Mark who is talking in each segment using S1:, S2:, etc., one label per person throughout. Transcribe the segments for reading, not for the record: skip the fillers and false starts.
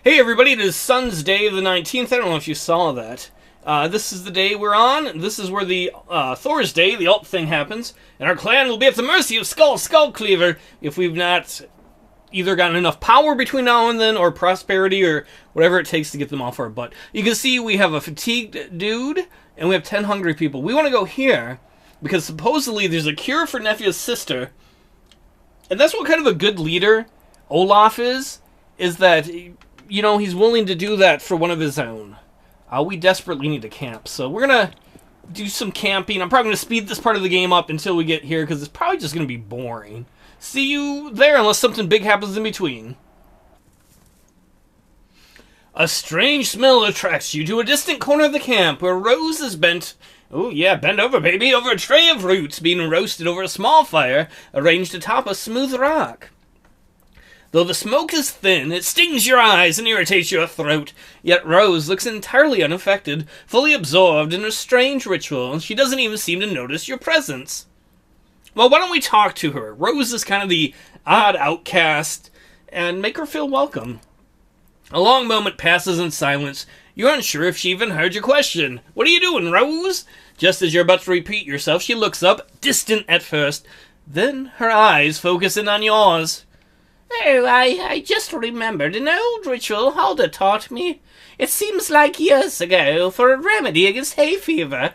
S1: Hey everybody, it is Sun's Day the 19th. I don't know if you saw that. This is the day we're on. This is where the Thor's Day, the alt thing, happens. And our clan will be at the mercy of Skullcleaver if we've not either gotten enough power between now and then, or prosperity, or whatever it takes to get them off our butt. You can see we have a fatigued dude, and we have 10 hungry people. We want to go here, because supposedly there's a cure for Nephia's sister. And that's what kind of a good leader Olaf is that, you know, he's willing to do that for one of his own. We desperately need to camp, so we're going to do some camping. I'm probably going to speed this part of the game up until we get here, because it's probably just going to be boring. See you there, unless something big happens in between. A strange smell attracts you to a distant corner of the camp, where Rose is bent... Oh yeah, bent over, baby, over a tray of roots being roasted over a small fire arranged atop a smooth rock. Though the smoke is thin, it stings your eyes and irritates your throat. Yet Rose looks entirely unaffected, fully absorbed in a strange ritual, and she doesn't even seem to notice your presence. Well, why don't we talk to her? Rose is kind of the odd outcast, and make her feel welcome. A long moment passes in silence. You're unsure if she even heard your question. What are you doing, Rose? Just as you're about to repeat yourself, she looks up, distant at first. Then her eyes focus in on yours. Oh, I just remembered an old ritual Hulda taught me. It seems like years ago, for a remedy against hay fever.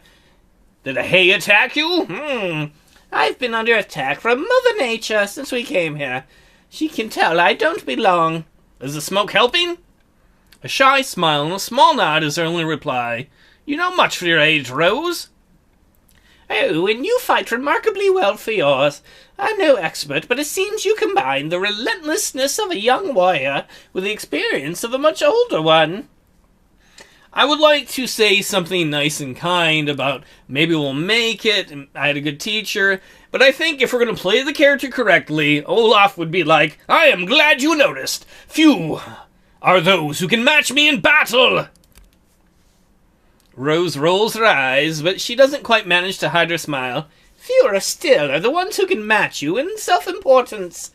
S1: Did a hay attack you? I've been under attack from Mother Nature since we came here. She can tell I don't belong. Is the smoke helping? A shy smile and a small nod is her only reply. You know much for your age, Rose. Oh, and you fight remarkably well for yours. I'm no expert, but it seems you combine the relentlessness of a young warrior with the experience of a much older one. I would like to say something nice and kind about maybe we'll make it, and I had a good teacher, but I think if we're going to play the character correctly, Olaf would be like, I am glad you noticed. Few are those who can match me in battle. Rose rolls her eyes, but she doesn't quite manage to hide her smile. Fewer still are the ones who can match you in self-importance.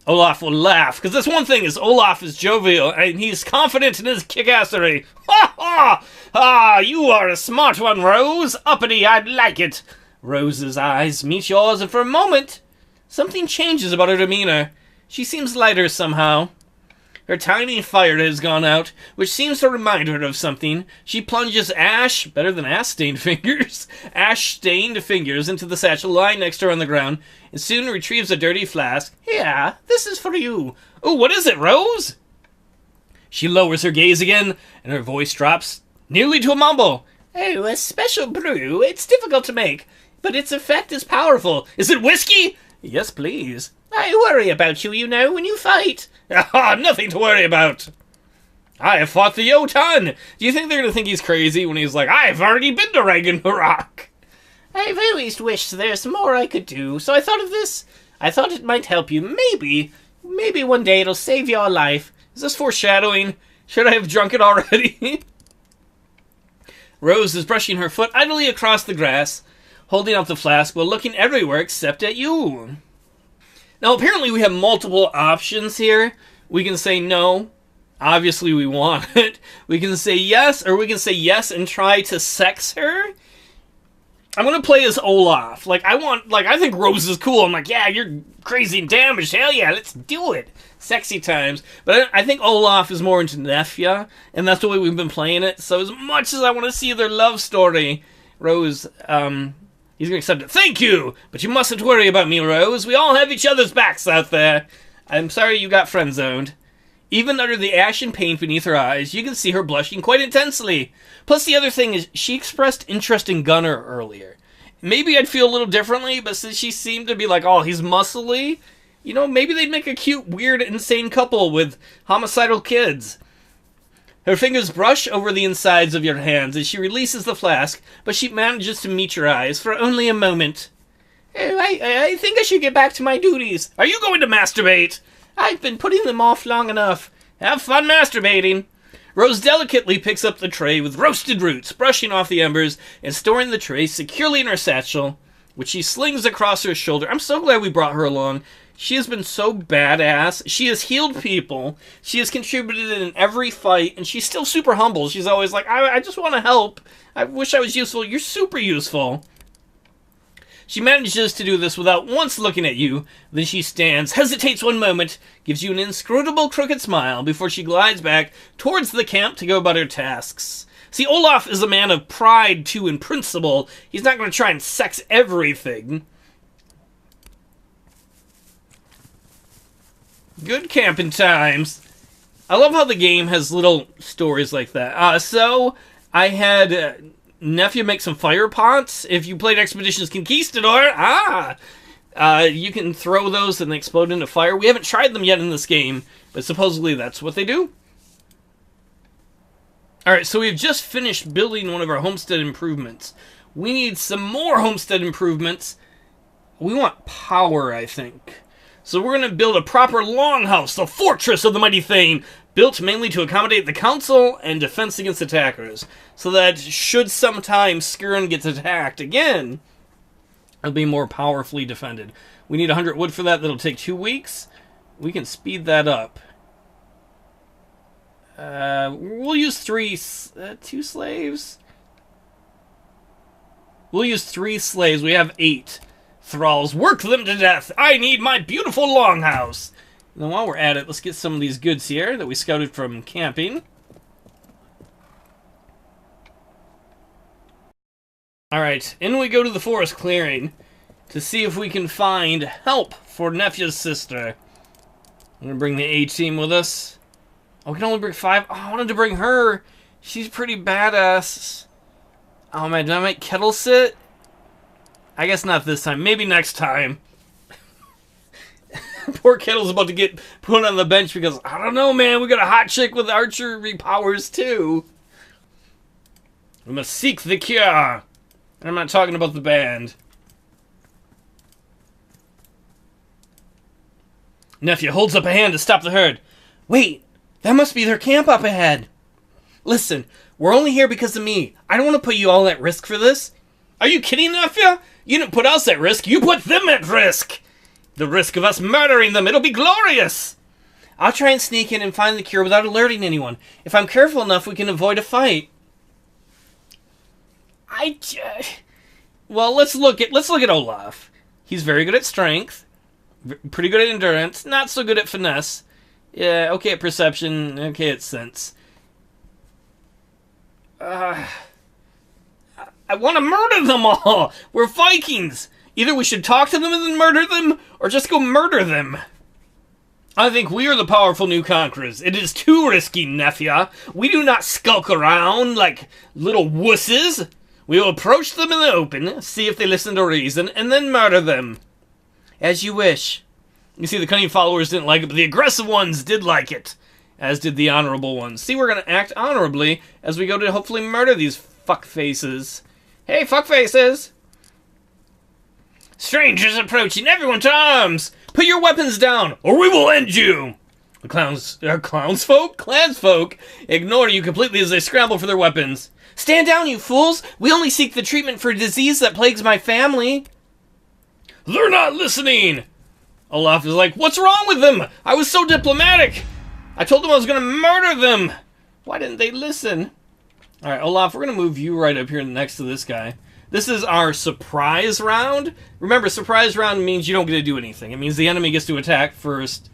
S1: Olaf will laugh, because that's one thing, is Olaf is jovial, and he's confident in his kickassery. Ha ha! Ah, you are a smart one, Rose. Uppity, I'd like it. Rose's eyes meet yours, and for a moment, something changes about her demeanor. She seems lighter somehow. Her tiny fire has gone out, which seems to remind her of something. She plunges better than ash-stained fingers, ash-stained fingers into the satchel lying next to her on the ground, and soon retrieves a dirty flask. Here, this is for you. Oh, what is it, Rose? She lowers her gaze again, and her voice drops nearly to a mumble. Oh, a special brew. It's difficult to make, but its effect is powerful. Is it whiskey? Yes, please. I worry about you, you know, when you fight. Ah, nothing to worry about. I have fought the Jotun. Do you think they're going to think he's crazy when he's like, I've already been to Ragnarok? I've always wished there's more I could do, so I thought of this. I thought it might help you. Maybe one day it'll save your life. Is this foreshadowing? Should I have drunk it already? Rose is brushing her foot idly across the grass, holding out the flask while looking everywhere except at you. Now, apparently we have multiple options here. We can say no. Obviously, we want it. We can say yes, or we can say yes and try to sex her. I'm going to play as Olaf. I think Rose is cool. I'm like, yeah, you're crazy and damaged. Hell yeah, let's do it. Sexy times. But I think Olaf is more into Nephia, and that's the way we've been playing it. So as much as I want to see their love story, Rose, he's going to accept it. Thank you! But you mustn't worry about me, Rose. We all have each other's backs out there. I'm sorry you got friend-zoned. Even under the ash and paint beneath her eyes, you can see her blushing quite intensely. Plus, the other thing is, she expressed interest in Gunnar earlier. Maybe I'd feel a little differently, but since she seemed to be like, oh, he's muscly, you know, maybe they'd make a cute, weird, insane couple with homicidal kids. Her fingers brush over the insides of your hands as she releases the flask, but she manages to meet your eyes for only a moment. Oh, I think I should get back to my duties. Are you going to masturbate? I've been putting them off long enough. Have fun masturbating. Rose delicately picks up the tray with roasted roots, brushing off the embers and storing the tray securely in her satchel, which she slings across her shoulder. I'm so glad we brought her along. She has been so badass. She has healed people. She has contributed in every fight, and she's still super humble. She's always like, I just want to help. I wish I was useful. You're super useful. She manages to do this without once looking at you. Then she stands, hesitates one moment, gives you an inscrutable crooked smile before she glides back towards the camp to go about her tasks. See, Olaf is a man of pride, too, and principle. He's not going to try and sex everything. Good camping times. I love how the game has little stories like that. So, I had nephew make some fire pots. If you played Expeditions Conquistador, you can throw those and they explode into fire. We haven't tried them yet in this game, but supposedly that's what they do. Alright, so we've just finished building one of our homestead improvements. We need some more homestead improvements. We want power, I think. So we're going to build a proper longhouse, the fortress of the mighty Thane, built mainly to accommodate the council and defense against attackers, so that should sometime Skirn gets attacked again, it'll be more powerfully defended. We need 100 wood for that. That'll take 2 weeks. We can speed that up. We'll use 2 slaves. We'll use 3 slaves. We have 8 thralls. Work them to death. I need my beautiful longhouse. And then while we're at it, let's get some of these goods here that we scouted from camping. Alright, in we go to the forest clearing to see if we can find help for Nephya's sister. I'm gonna bring the A-team with us. Oh, we can only bring 5. Oh, I wanted to bring her. She's pretty badass. Oh man, did I make Kettle sit? I guess not this time. Maybe next time. Poor Kettle's about to get put on the bench because, I don't know, man, we got a hot chick with archery powers, too. We must seek the cure. And I'm not talking about the band. Nephew holds up a hand to stop the herd. Wait, that must be their camp up ahead. Listen, we're only here because of me. I don't want to put you all at risk for this. Are you kidding, Nephew? You didn't put us at risk. You put them at risk. The risk of us murdering them. It'll be glorious. I'll try and sneak in and find the cure without alerting anyone. If I'm careful enough, we can avoid a fight. Well, let's look at Olaf. He's very good at strength. Pretty good at endurance. Not so good at finesse. Yeah, okay at perception. Okay at sense. I want to murder them all! We're Vikings! Either we should talk to them and then murder them, or just go murder them. I think we are the powerful new conquerors. It is too risky, Nephya. We do not skulk around like little wusses. We will approach them in the open, see if they listen to reason, and then murder them. As you wish. You see, the cunning followers didn't like it, but the aggressive ones did like it. As did the honorable ones. See, we're going to act honorably as we go to hopefully murder these fuckfaces. Hey, fuckfaces! Strangers approaching, everyone to arms! Put your weapons down, or we will end you! The clansfolk ignore you completely as they scramble for their weapons. Stand down, you fools! We only seek the treatment for a disease that plagues my family. They're not listening! Olaf is like, what's wrong with them? I was so diplomatic! I told them I was going to murder them! Why didn't they listen? Alright, Olaf, we're going to move you right up here next to this guy. This is our surprise round. Remember, surprise round means you don't get to do anything. It means the enemy gets to attack first.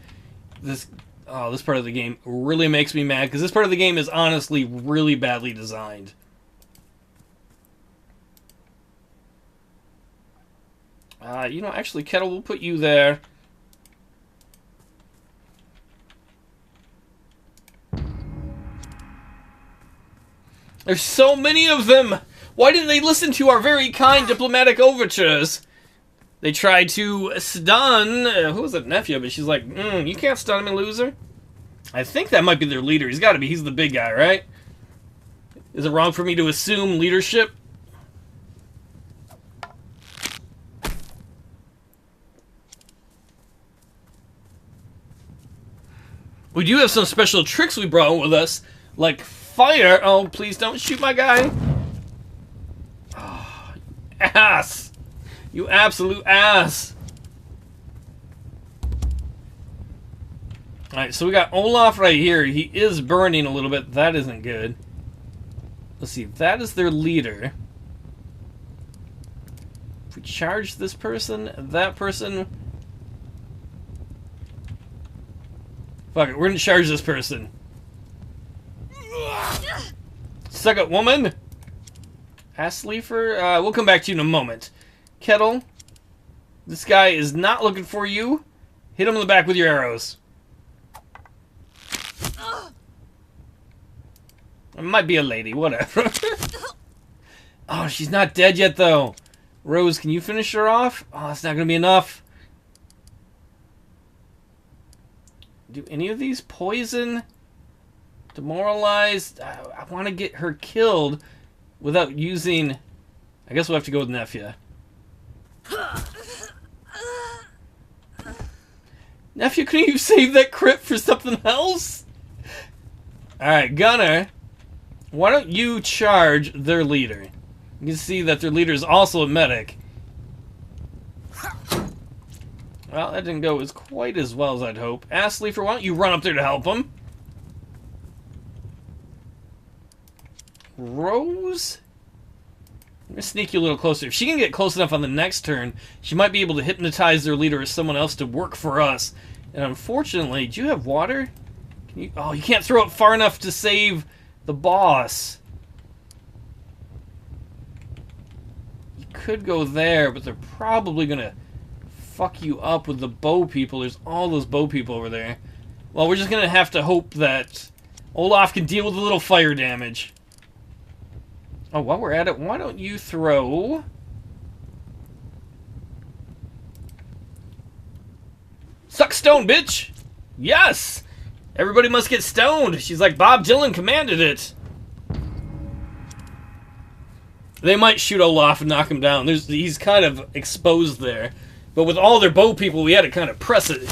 S1: This part of the game really makes me mad, because this part of the game is honestly really badly designed. Actually, Kettle, we'll put you there. There's so many of them! Why didn't they listen to our very kind diplomatic overtures? They tried to stun... who was it? Nephew, but she's like, you can't stun me, loser. I think that might be their leader. He's got to be. He's the big guy, right? Is it wrong for me to assume leadership? We do have some special tricks we brought with us, like fire. Oh, please don't shoot my guy. Oh, ass. You absolute ass. Alright, so we got Olaf right here. He is burning a little bit. That isn't good. Let's see. That is their leader. If we charge this person, that person... Fuck it, we're gonna charge this person. Suck it, woman! Assleefer, we'll come back to you in a moment. Kettle, this guy is not looking for you. Hit him in the back with your arrows. It might be a lady, whatever. Oh, she's not dead yet, though. Rose, can you finish her off? Oh, that's not gonna be enough. Do any of these poison? Demoralized? I want to get her killed without using... I guess we'll have to go with Nefia. Nefia, couldn't you save that crit for something else? Alright, Gunner. Why don't you charge their leader? You can see that their leader is also a medic. Well, that didn't go as quite as well as I'd hope. Assleefer, why don't you run up there to help him? Rose? I'm going to sneak you a little closer. If she can get close enough on the next turn, she might be able to hypnotize their leader or someone else to work for us. And unfortunately, do you have water? Can you, oh, you can't throw it far enough to save the boss. You could go there, but they're probably going to fuck you up with the bow people. There's all those bow people over there. Well, we're just going to have to hope that Olaf can deal with a little fire damage. Oh, while we're at it, why don't you throw... Suck stone, bitch! Yes! Everybody must get stoned! She's like, Bob Dylan commanded it! They might shoot Olaf and knock him down. He's kind of exposed there. But with all their bow people, we had to kind of press it.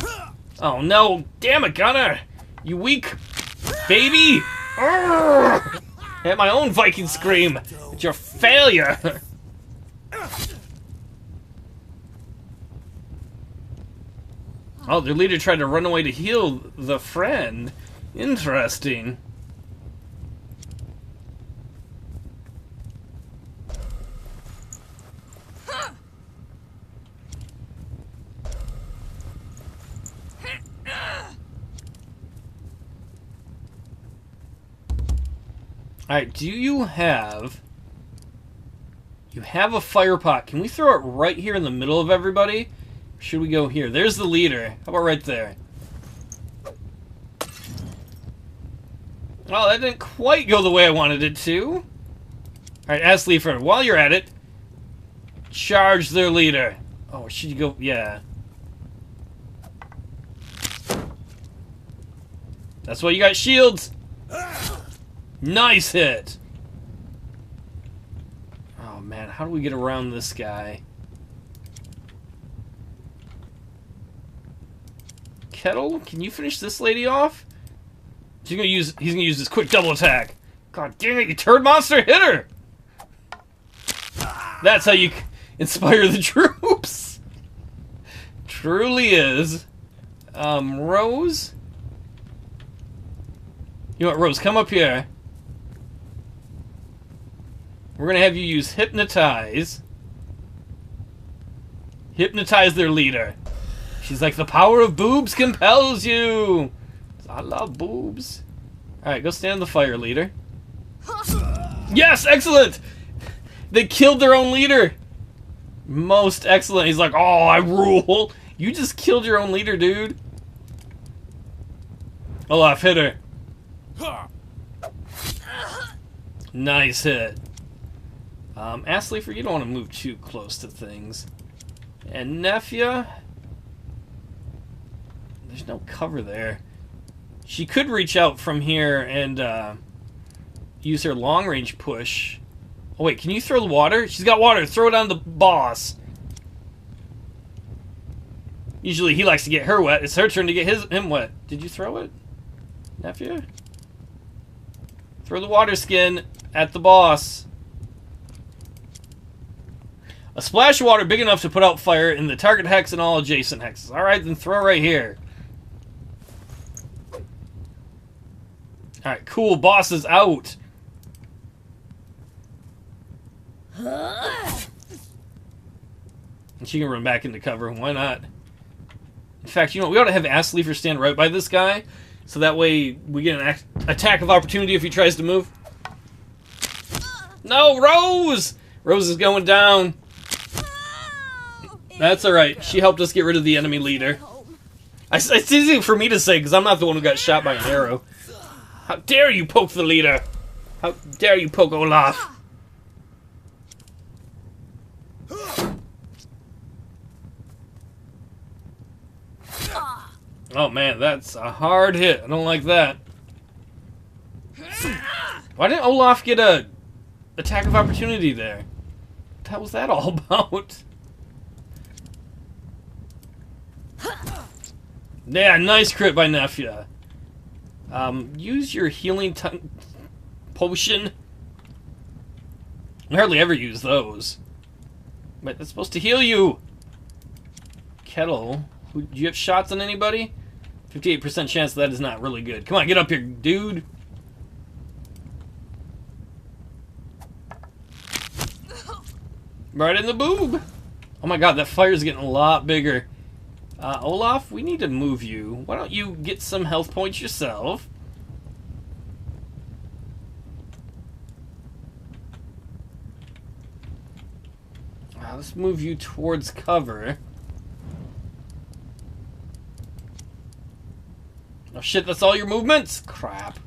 S1: Oh no! Damn it, Gunner! You weak baby! Urgh! At my own Viking scream! It's your failure! Oh, their leader tried to run away to heal the friend. Interesting. Alright, do you have... You have a fire pot. Can we throw it right here in the middle of everybody? Or should we go here? There's the leader. How about right there? Well, that didn't quite go the way I wanted it to. Alright, Assleefer, while you're at it, charge their leader. Oh, should you go... Yeah. That's why you got shields. Nice hit. Oh man, how do we get around this guy? Kettle, can you finish this lady off? He's gonna use this quick double attack. God dang it, you turd monster, hit her! That's how you inspire the troops. Truly is. Rose? You know what, Rose, come up here. We're going to have you use Hypnotize. Hypnotize their leader. She's like, the power of boobs compels you. I love boobs. Alright, go stand in the fire, leader. Yes, excellent! They killed their own leader. Most excellent. He's like, oh, I rule. You just killed your own leader, dude. Olaf, hit her. Nice hit. Assleefer, you don't want to move too close to things. And Nefia, there's no cover there. She could reach out from here and use her long-range push. Oh wait, can you throw the water? She's got water. Throw it on the boss. Usually he likes to get her wet. It's her turn to get him wet. Did you throw it, Nefia? Throw the water skin at the boss. A splash of water big enough to put out fire in the target hex and all adjacent hexes. Alright, then throw right here. Alright, cool. Boss is out. And she can run back into cover. Why not? In fact, you know, we ought to have Assleafer stand right by this guy, so that way we get an attack of opportunity if he tries to move. No, Rose! Rose is going down. That's alright. She helped us get rid of the enemy leader. It's easy for me to say, because I'm not the one who got shot by an arrow. How dare you poke the leader? How dare you poke Olaf? Oh man, that's a hard hit. I don't like that. Why didn't Olaf get a attack of opportunity there? What was that all about? Yeah, nice crit by Nefja. Use your healing potion. I hardly ever use those. But it's supposed to heal you. Kettle. Do you have shots on anybody? 58% chance that is not really good. Come on, get up here, dude. Right in the boob. Oh my god, that fire's getting a lot bigger. Olaf, we need to move you. Why don't you get some health points yourself? Let's move you towards cover. Oh shit, that's all your movements? Crap.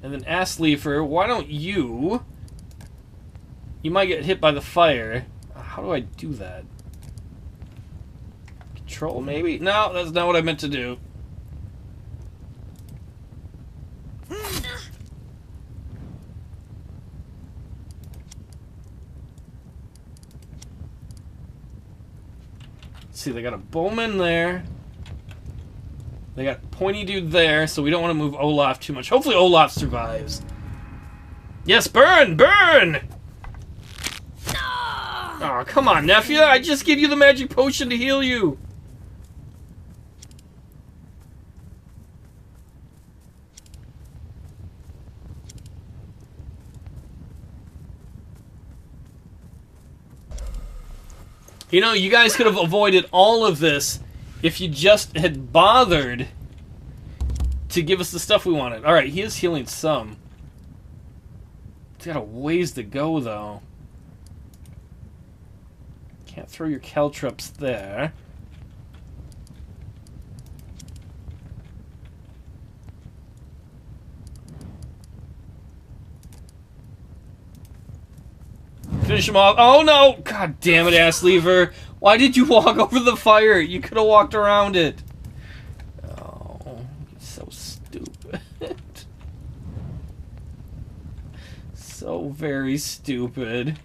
S1: And then Assleafer, why don't you... You might get hit by the fire. How do I do that? Control, maybe? No, that's not what I meant to do. Let's see, they got a bowman there. They got pointy dude there, so we don't want to move Olaf too much. Hopefully Olaf survives. Yes, burn! Burn! Oh, come on, Nefja. I just gave you the magic potion to heal you. You know, you guys could have avoided all of this if you just had bothered to give us the stuff we wanted. Alright, he is healing some. He's got a ways to go, though. Can't throw your caltrops there. Finish him off. Oh no! God damn it, Assleafer. Why did you walk over the fire? You could have walked around it. Oh, you're so stupid. So very stupid.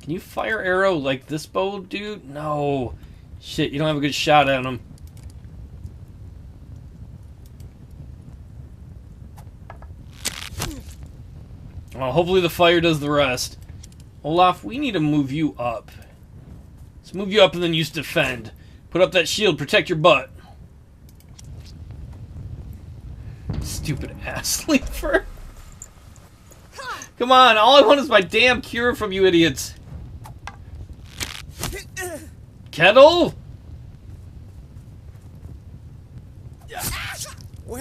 S1: Can you fire arrow like this bow, dude? No. Shit, you don't have a good shot at him. Well, hopefully the fire does the rest. Olaf, we need to move you up. Let's move you up and then use defend. Put up that shield, protect your butt. Stupid Assleafer. Come on, all I want is my damn cure from you idiots. Kettle?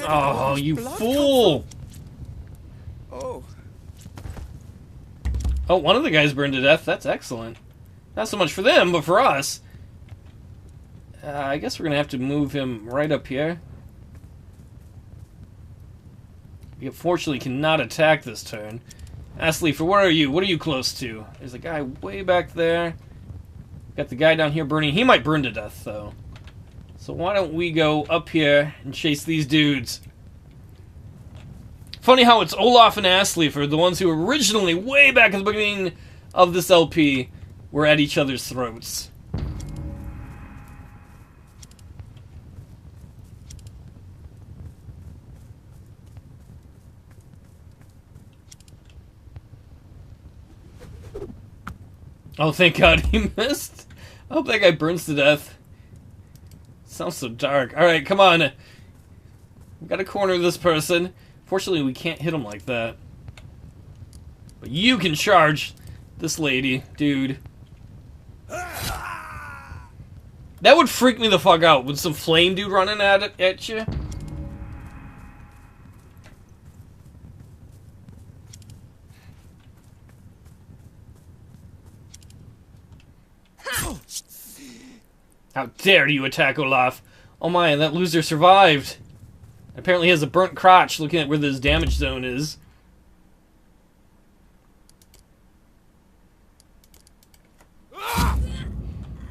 S1: Oh, you fool!
S2: Oh.
S1: Oh, one of the guys burned to death. That's excellent. Not so much for them, but for us. I guess we're going to have to move him right up here. We unfortunately cannot attack this turn. Assleafer, where are you? What are you close to? There's a guy way back there. Got the guy down here burning. He might burn to death, though. So why don't we go up here and chase these dudes? Funny how it's Olaf and Assleafer, the ones who originally, way back at the beginning of this LP, were at each other's throats. Oh, thank God he missed. I hope that guy burns to death. Sounds so dark. Alright, come on. We gotta corner this person. Fortunately, we can't hit him like that. But you can charge this lady, dude. That would freak me the fuck out with some flame dude running at you. How dare you attack Olaf? Oh my, that loser survived. Apparently he has a burnt crotch looking at where this damage zone is.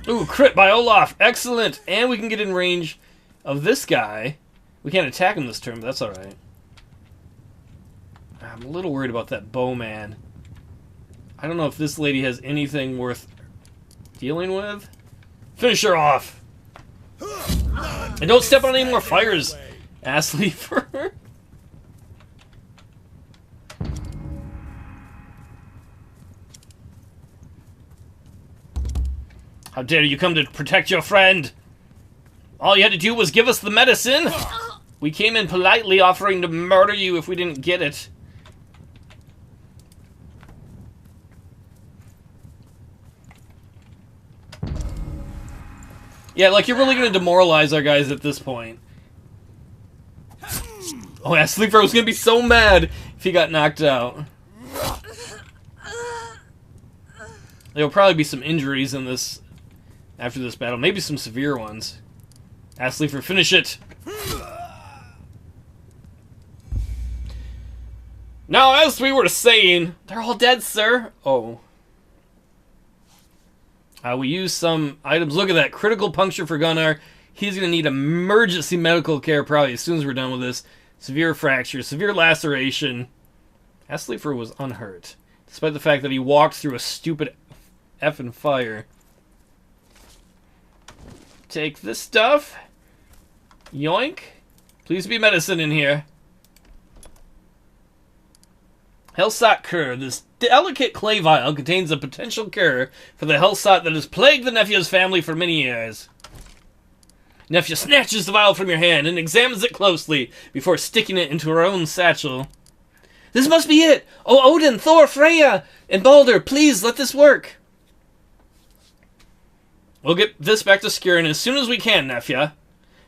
S1: Ooh, crit by Olaf. Excellent. And we can get in range of this guy. We can't attack him this turn, but that's alright. I'm a little worried about that bowman. I don't know if this lady has anything worth dealing with. Finish her off. And don't step on any more fires, ass leaver. How dare you come to protect your friend? All you had to do was give us the medicine. We came in politely offering to murder you if we didn't get it. Yeah, like, you're really going to demoralize our guys at this point. Oh, yeah, Sleeper was going to be so mad if he got knocked out. There'll probably be some injuries in this after this battle. Maybe some severe ones. Ask Sleeper, finish it! Now, as we were saying, they're all dead, sir. Oh. We use some items. Look at that. Critical puncture for Gunnar. He's going to need emergency medical care probably as soon as we're done with this. Severe fracture. Severe laceration. Asleefer was unhurt, despite the fact that he walked through a stupid effing fire. Take this stuff. Yoink. Please be medicine in here. Hellsot cure. This delicate clay vial contains a potential cure for the hellsot that has plagued the Nephya's family for many years. Nephya snatches the vial from your hand and examines it closely before sticking it into her own satchel. This must be it! Oh, Odin, Thor, Freya, and Baldur, please let this work! We'll get this back to Skirn as soon as we can, Nephya.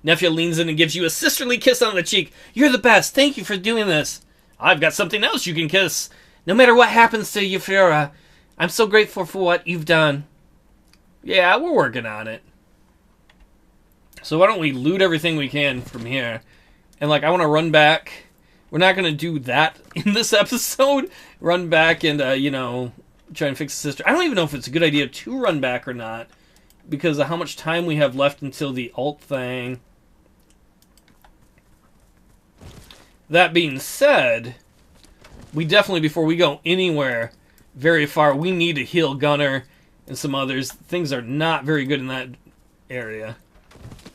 S1: Nephya leans in and gives you a sisterly kiss on the cheek. You're the best. Thank you for doing this. I've got something else you can kiss. No matter what happens to you, Fiora, I'm so grateful for what you've done. Yeah, we're working on it. So why don't we loot everything we can from here? And, like, I want to run back. We're not going to do that in this episode. Run back and, you know, try and fix the sister. I don't even know if it's a good idea to run back or not, because of how much time we have left until the alt thing. That being said, we definitely, before we go anywhere very far, we need to heal Gunnar and some others. Things are not very good in that area.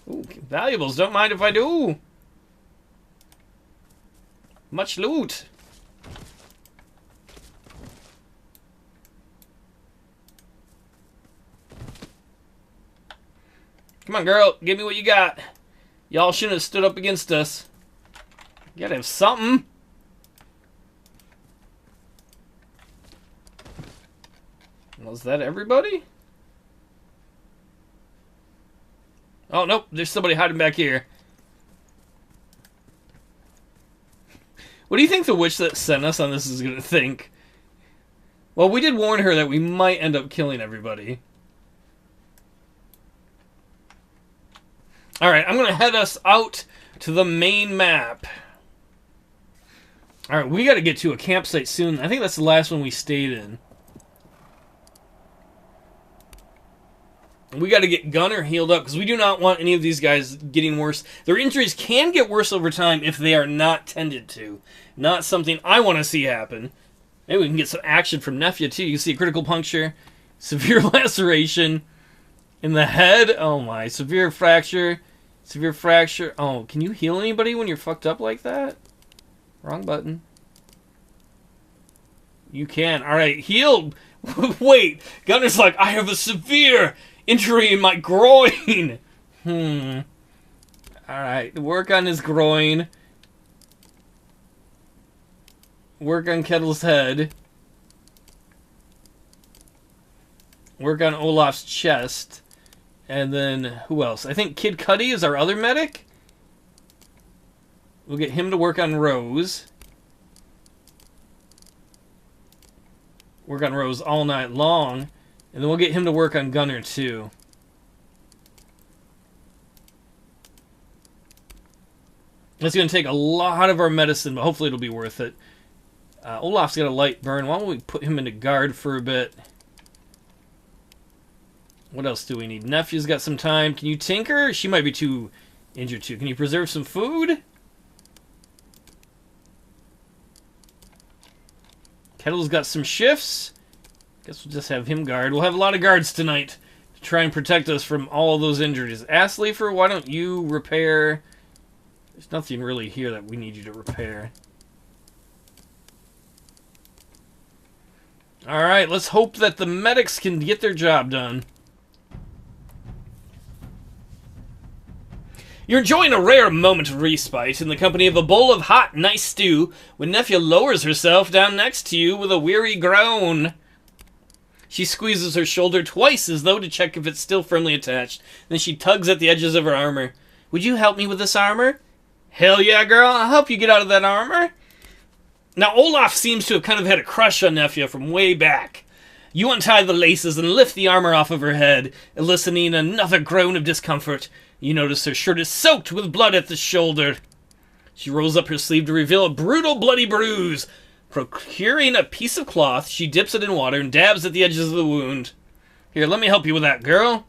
S1: Ooh, valuables. Don't mind if I do. Much loot. Come on, girl. Give me what you got. Y'all shouldn't have stood up against us. You gotta have something. Was that everybody? Oh, nope. There's somebody hiding back here. What do you think the witch that sent us on this is going to think? Well, we did warn her that we might end up killing everybody. Alright, I'm going to head us out to the main map. Alright, we got to get to a campsite soon. I think that's the last one we stayed in. We got to get Gunnar healed up, because we do not want any of these guys getting worse. Their injuries can get worse over time if they are not tended to. Not something I want to see happen. Maybe we can get some action from Nephya, too. You can see a critical puncture, severe laceration in the head. Oh, my. Severe fracture. Severe fracture. Oh, can you heal anybody when you're fucked up like that? Wrong button. You can. All right, heal. Wait. Gunnar's like, I have a severe Injury in my groin. Alright, work on his groin. Work on Kettle's head. Work on Olaf's chest. And then, who else? I think Kid Cudi is our other medic. We'll get him to work on Rose. Work on Rose all night long. And then we'll get him to work on Gunner too. It's going to take a lot of our medicine, but hopefully it'll be worth it. Olaf's got a light burn. Why don't we put him into guard for a bit? What else do we need? Nephew's got some time. Can you tinker? She might be too injured too. Can you preserve some food? Kettle's got some shifts. Guess we'll just have him guard. We'll have a lot of guards tonight to try and protect us from all those injuries. Assleafer, why don't you repair? There's nothing really here that we need you to repair. Alright, let's hope that the medics can get their job done. You're enjoying a rare moment of respite in the company of a bowl of hot, nice stew when Nephew lowers herself down next to you with a weary groan. She squeezes her shoulder twice as though to check if it's still firmly attached. Then she tugs at the edges of her armor. Would you help me with this armor? Hell yeah, girl, I'll help you get out of that armor. Now, Olaf seems to have kind of had a crush on Nephew from way back. You untie the laces and lift the armor off of her head, eliciting another groan of discomfort. You notice her shirt is soaked with blood at the shoulder. She rolls up her sleeve to reveal a brutal bloody bruise. Procuring a piece of cloth, she dips it in water and dabs at the edges of the wound. Here, let me help you with that, girl.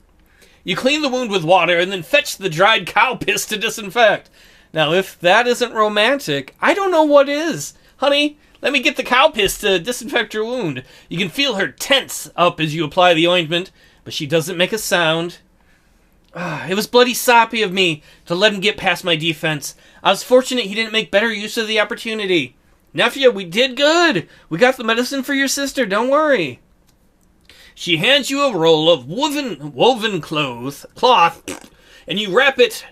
S1: You clean the wound with water and then fetch the dried cow piss to disinfect. Now, if that isn't romantic, I don't know what is. Honey, let me get the cow piss to disinfect your wound. You can feel her tense up as you apply the ointment, but she doesn't make a sound. It was bloody soppy of me to let him get past my defense. I was fortunate he didn't make better use of the opportunity. Nephew, we did good. We got the medicine for your sister, don't worry. She hands you a roll of woven cloth, and you wrap it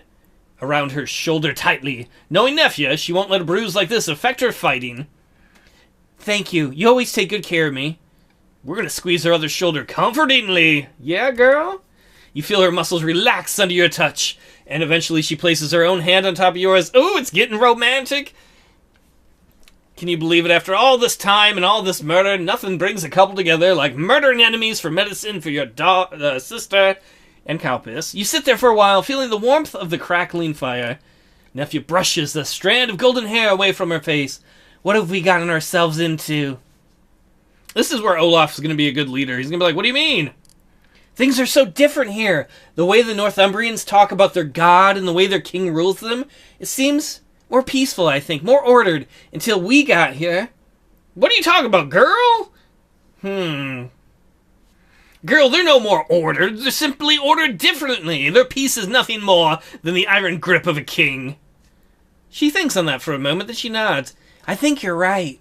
S1: around her shoulder tightly. Knowing Nephew, she won't let a bruise like this affect her fighting. Thank you. You always take good care of me. We're going to squeeze her other shoulder comfortingly. Yeah, girl? You feel her muscles relax under your touch, and eventually she places her own hand on top of yours. Ooh, it's getting romantic. Can you believe it? After all this time and all this murder, nothing brings a couple together like murdering enemies for medicine for your sister and cow piss. You sit there for a while, feeling the warmth of the crackling fire. Nephew brushes the strand of golden hair away from her face. What have we gotten ourselves into? This is where Olaf's going to be a good leader. He's going to be like, what do you mean? Things are so different here. The way the Northumbrians talk about their god and the way their king rules them, it seems more peaceful, I think, more ordered, until we got here. What are you talking about, girl? Girl, they're no more ordered. They're simply ordered differently. Their peace is nothing more than the iron grip of a king. She thinks on that for a moment, then she nods. I think you're right.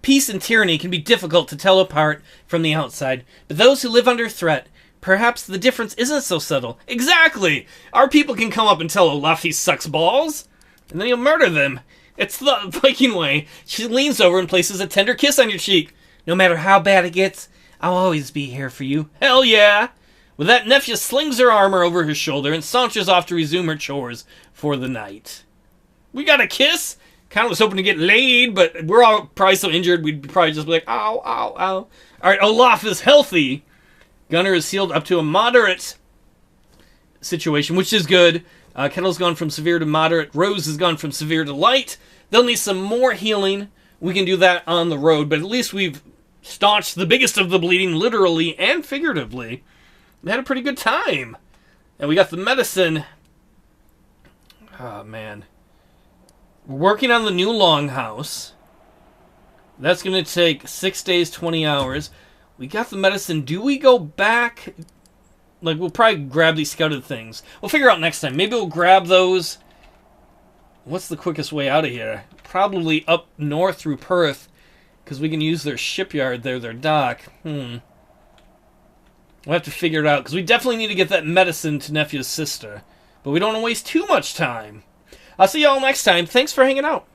S1: Peace and tyranny can be difficult to tell apart from the outside, but those who live under threat, perhaps the difference isn't so subtle. Exactly! Our people can come up and tell Olaf he sucks balls, and then he'll murder them. It's the Viking way. She leans over and places a tender kiss on your cheek. No matter how bad it gets, I'll always be here for you. Hell yeah! With that, Nephew slings her armor over her shoulder and saunters off to resume her chores for the night. We got a kiss? Kind of was hoping to get laid, but we're all probably so injured we'd probably just be like, ow, ow, ow. Alright, Olaf is healthy. Gunner is healed up to a moderate situation, which is good. Kettle's gone from severe to moderate. Rose has gone from severe to light. They'll need some more healing. We can do that on the road, but at least we've staunched the biggest of the bleeding, literally and figuratively. We had a pretty good time. And we got the medicine. Oh, man. We're working on the new longhouse. That's going to take 6 days, 20 hours. We got the medicine. Do we go back? Like, we'll probably grab these scouted things. We'll figure out next time. Maybe we'll grab those. What's the quickest way out of here? Probably up north through Perth, because we can use their shipyard there, their dock. We'll have to figure it out, because we definitely need to get that medicine to Nephew's sister. But we don't want to waste too much time. I'll see y'all next time. Thanks for hanging out.